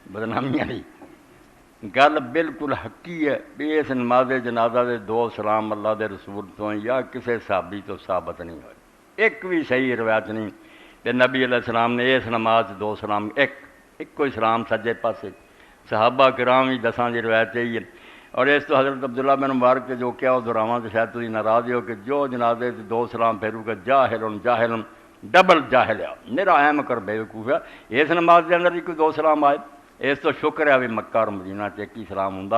بدنامی والی گل بالکل حقی ہے بھی اس نماز جنازہ دے دو سلام اللہ دے رسول تو یا کسی صحابی تو ثابت نہیں ہوئے، ایک بھی صحیح روایت نہیں کہ نبی علیہ السلام نے اس نماز دو سلام ایک کوئی سلام سجے پاسے، صحابہ کرام بھی دساں دی روایت یہی ہے۔ اور اس تو حضرت عبداللہ بن مبارک کے جو کیا وہ دراواں تو شاید تھی ناراض ہو کہ جو جنازے سے دو سلام پھیرو گا جاہل ڈبل جاہل ہے، میرا اہم کر بے وقوف ہے، اس نماز کے اندر بھی کوئی دو سلام آئے، اس تو شکر ہے بھی مکہ اور مدینہ ایک ہی سلام ہوں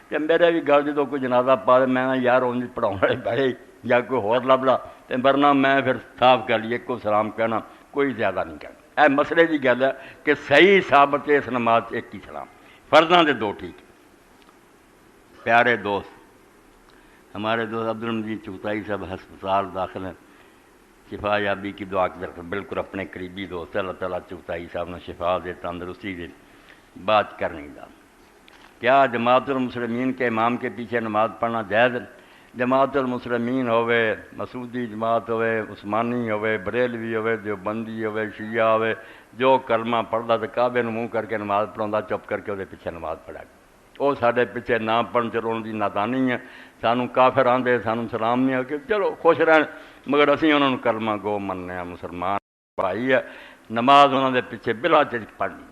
کہ میرے بھی گل جدو کوئی جنازہ پا دے میں یار انج پڑھاؤ والے بڑے یا کوئی ہور لب لا تو ورنہ میں پھر صاف کر لیے کو سلام کہنا کوئی زیادہ نہیں کہنا۔ اے مسئلے کی گل ہے کہ صحیح ثابت ہے اس نماز ایک ہی سلام، فرضاں دے دو ٹھیک۔ پیارے دوست، ہمارے دوست عبدالمجید چغتائی صاحب ہسپتال داخل ہیں، شفا یابی کی دعا کی طرف بالکل اپنے قریبی دوست اللہ تعالیٰ چغتائی صاحب نے شفا دے تندرستی دے۔ بات کرنے کا کیا جماعت المسلمین کے امام کے پیچھے نماز پڑھنا جائز؟ جماعت المسلمین ہوئے، مسعودی جماعت ہوئے، عثمانی ہوئے، بریلوی ہوئے، دیوبندی ہوئے، شیعہ ہوئے، جو کلمہ پڑھتا تو کعبے نوں منہ کر کے نماز پڑھاਉਂدا چپ کر کے وہ پیچھے نماز پڑھا وہ سارے پیچھے نہ پڑھن چلو ان کی نادانی ہے، سانوں کافر آندے سانوں سلام نہیں ہے کہ چلو خوش رہن، مگر اسی انہوں نے کلمہ گو مننے ہیں، مسلمان بھائی ہے، نماز انہوں نے پیچھے بلا چرک پڑھنی۔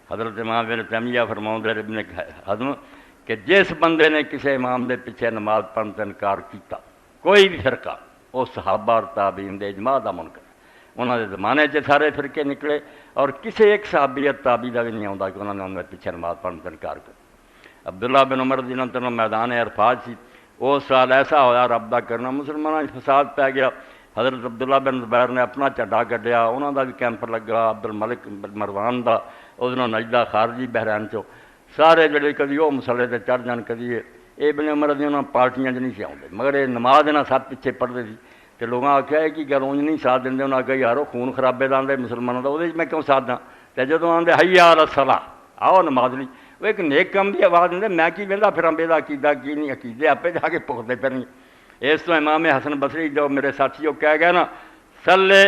حضرت امام ابن تیمیہ فرماؤں ابن حزم کہ جس بندے نے کسی امام دے پیچھے نماز پڑھن سے انکار کیتا، کوئی بھی فرقہ، وہ صحابہ اور تابعین دے اجماع دا منکر، انہوں نے زمانے سے سارے فرقے نکلے اور کسی ایک صحابی تابعی دا بھی نہیں آتا کہ انہوں نے انہوں نے پیچھے نماز پڑھن سے انکار کیا۔ عبداللہ بن عمر رضی اللہ عنہ میدان عرفات سی، وہ سال ایسا ہویا رب دا کرنا مسلمانوں فساد پہ گیا، حضرت عبداللہ بن زبیر نے اپنا چڈا کڈیا، انہوں دا بھی کیمپ لگا، عبد الملک مروان دا، ادھر نجدہ خارجی بحرین چو سارے جڑے کدی وہ مسلے تے چڑھ جان کدی یہ ابن عمر دی انہوں پارٹیاں نہیں سی آتے، مگر یہ نماز نہ سب پیچھے پڑھتے تھے تو لوگوں آخیا ہے کہ گل اونج نہیں ساتھ دیں، انہوں نے آخیا یارو خون خرابے دا آدھے مسلمانوں کا وہ میں کیوں ساتھ داں، تو جدو آدھے حیا علی الصلاۃ آؤ نماز لی، وہ ایک نیک کام کی آواز دیں میں کی وہدا پھر بے عقیدہ کی نہیں، عقیدے آپ جا کے پکتے پھر نہیں۔ اس تو امام حسن بصری جو میرے ساتھی وہ کہہ گئے نا صلی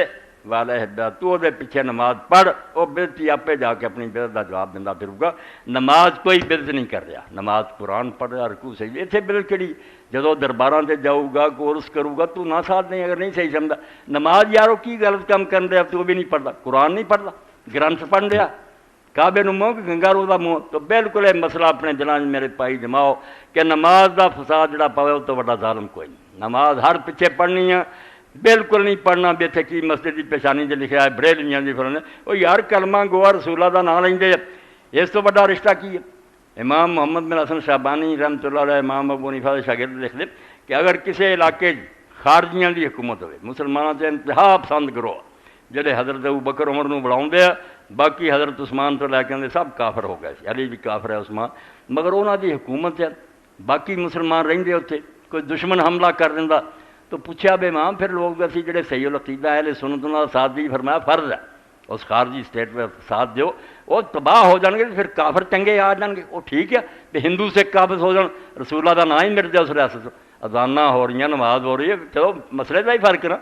والے تو دے پیچھے نماز پڑھ، وہ بدتی آپ جا کے اپنی بدت کا جواب دینا پھروں گا۔ نماز کوئی بدت نہیں کر رہا، نماز قرآن پڑھ رہا، رکوع صحیح، اتنے بدت کہڑی جدو درباراں تے جاؤ گا کورس کروں گا تو نہ ساتھ نہیں، اگر نہیں صحیح سمجھا نماز یارو کی غلط کام کر رہا تو بھی نہیں پڑھتا، قرآن نہیں پڑھتا، گرنتھ پڑھ رہا، کعبے نوں منہ گنگا رو دا منہ، تو بالکل یہ مسئلہ اپنے دلاں میرے پائی جماؤ کہ نماز دا فساد جڑا پاوے وہ تو بڑا ظالم کوئی نہیں، نماز ہر پیچھے پڑھنی ہے، بالکل نہیں پڑھنا بھی اتنے کی مسجد کی پیشانی سے لکھا ہے بریلویاں دی فرنے وہ یار کلمہ گوا رسولہ دا نام لیں، اس تو بڑا رشتہ کی ہے۔ امام محمد بن حسن شعبانی رحمۃ اللہ علیہ امام ابو حنیفہ دے شاگرد لکھ دے کہ اگر کسی علاقے خارجیاں دی حکومت ہوئے، مسلمانوں سے انتہا پسند گروہ جڑے حضرت ابوبکر عمر نوں بڑھاؤندے ہیں، باقی حضرت عثمان تو لے کے سب کافر ہو گئے، علی بھی کافر ہے عثمان، مگر انہاں دی حکومت ہے، باقی مسلمان رہندے اتنے، کوئی دشمن حملہ کر دیندا تو پوچھا بے امام پھر لوگ اسی جڑے صحیح العقیدہ اہل سنت انہاں دا ساتھ دی فرمایا فرض ہے اس خارجی اسٹیٹ میں ساتھ دیو، وہ تباہ ہو جان گے پھر کافر چنگے آ جان گے، وہ ٹھیک ہے کہ ہندو سے قابض ہو جان، رسول اللہ دا نام ہی مٹ جائے اس ریاست، اذانہ ہو رہی ہیں، نماز ہو رہی ہے، چلو مسئلے کا ہی فرق ہے نا،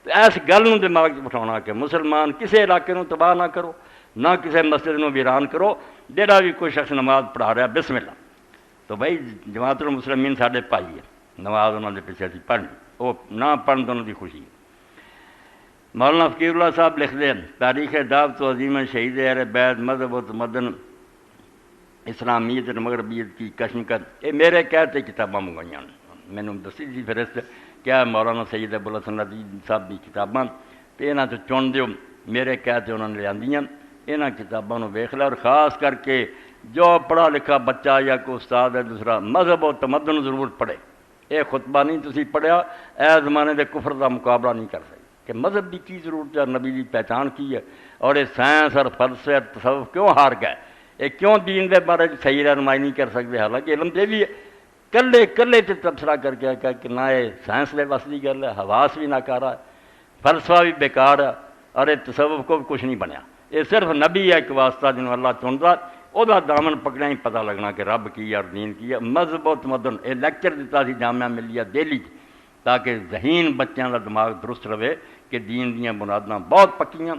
تو اس گل نوں دماغ بٹھاؤنا کہ مسلمان کسی علاقے نوں تباہ نہ کرو، نہ کسی مسجد نوں ویران کرو، جہاں بھی کوئی شخص نماز پڑھا رہا بسم اللہ، تو بھائی جماعت المسلمین ساڈے پائی ہے، نماز انہوں نے پیچھے سی پڑھنی، وہ نہ پڑھن تو انہوں کی خوشی ہے۔ مولانا فقیر اللہ صاحب لکھ دیں تاریخ دعوت و عظیم شہید اہل بیت مذہب و تمدن اسلامیت مغربیت کی کشمکش، یہ میرے کہتے کتاباں منگوائیاں میں نے دسی تھی فہرست کیا مولانا سید ابو الحسن ندوی صاحب کی کتاباں تو یہاں تو چن دیو، میرے کہتے انہوں نے لیاندیاں، یہاں کتابوں کو ویکھ لیا، اور خاص کر کے جو پڑھا لکھا بچہ یا کوئی استاد ہے دوسرا مذہب و تمدن ضرور پڑھے، یہ خطبہ نہیں تسی پڑھیا اے زمانے دے کفر دا مقابلہ نہیں کر سکتے کہ مذہب کی کی ضرورت ہے، نبی کی پہچان کی ہے، اور یہ سائنس اور فلسفے اور تصوف کیوں ہار گئے، یہ کیوں دین دے بارے صحیح رہنمائی نہیں کر سکتے، حالانکہ علم تے بھی ہے کلے کلے تے تبصرہ کر کے کہ نہ یہ سائنس دے بس دی گل ہے، حواس بھی ناکارہ ہے، فلسفہ بھی بیکار ہے، اور یہ تصوف کو بھی کچھ نہیں بنیا، یہ صرف نبی ہے ایک واسطہ جنہوں اللہ چنتا، وہ دامن پکڑنا ہی پتہ لگنا کہ رب کی اور دین کی ہے۔ مذہب و تمدن یہ لیکچر دیتا سی جامعہ ملیہ دہلی تاکہ ذہین بچوں کا دماغ درست رہے کہ دین دیاں بنیاداں بہت پکیاں۔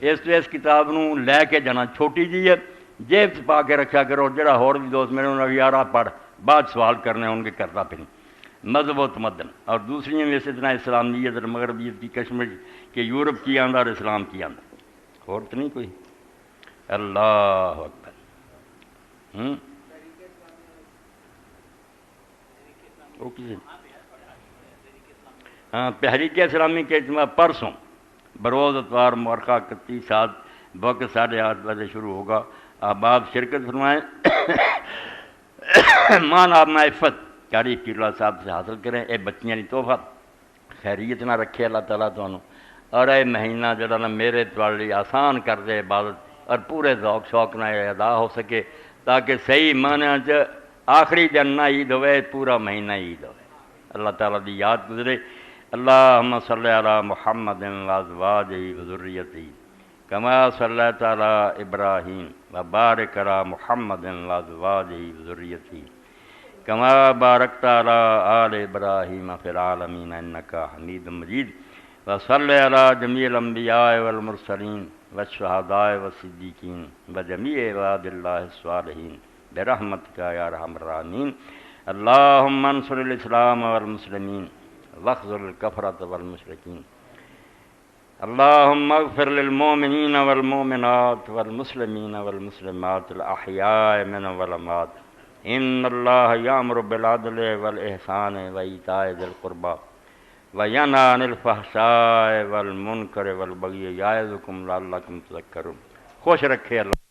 اس کتاب نوں لے کے جانا چھوٹی جی ہے، جیب سے پا کے رکھا کرو، جڑا ہور بھی دوست میرے انہوں نے یار آپ پڑھ بعد سوال کرنے ان کے کرتا پھر مذہب و تمدن، اور دوسری میں سے اتنا اسلامیت اور مغربیت کی کشمش کہ یورپ کی آندہ اور اسلام کی آندہ اور تو نہیں کوئی۔ اللہ اکبر۔ وہ کسی ہاں تحریک اسلامی کے اجتماع پرسوں بروز اتوار مورخہ 31/7 وقت 8:30 بجے شروع ہوگا۔ آپ شرکت فرمائیں، مان آپ معرفت تاریخ کی اللہ صاحب سے حاصل کریں۔ اے بچیاں نہیں تحفہ خیریت نہ رکھے اللہ تعالیٰ تمہوں، اور اے مہینہ جڑا نہ میرے توالی آسان کر دے عبادت، اور پورے ذوق شوق نہ ادا ہو سکے، تاکہ صحیح معنی آخری دن نہ عید ہوئے، پورا مہینہ عید ہوئے، اللہ تعالیٰ دی یاد گزرے۔ اللہم صلی علی محمد وازواجہ وذریتہ کما صلیت علی ابراہیم وبارک علی محمد وازواجہ وذریتہ کما بارکت علی آل ابراہیم فی العالمین انک حمید مجید، وصلی علی جمیع الانبیاء والمرسلین والشہداء والصدیقین وجمیع عباد اللہ الصالحین برحمتک یا ارحم الراحمین۔ اللہم انصر الاسلام والمسلمین واخذل الکفرۃ والمشرکین۔ اللہم اغفر للمؤمنین والمؤمنات والمسلمین والمسلمات الاحیاء منهم والاموات، ان اللہ یامر بالعدل والاحسان وایتاء ذی القربی وینہی عن الفحشاء والمنکر والبغی یعظکم لعلکم تذکرون۔ خوش رکھے اللہ۔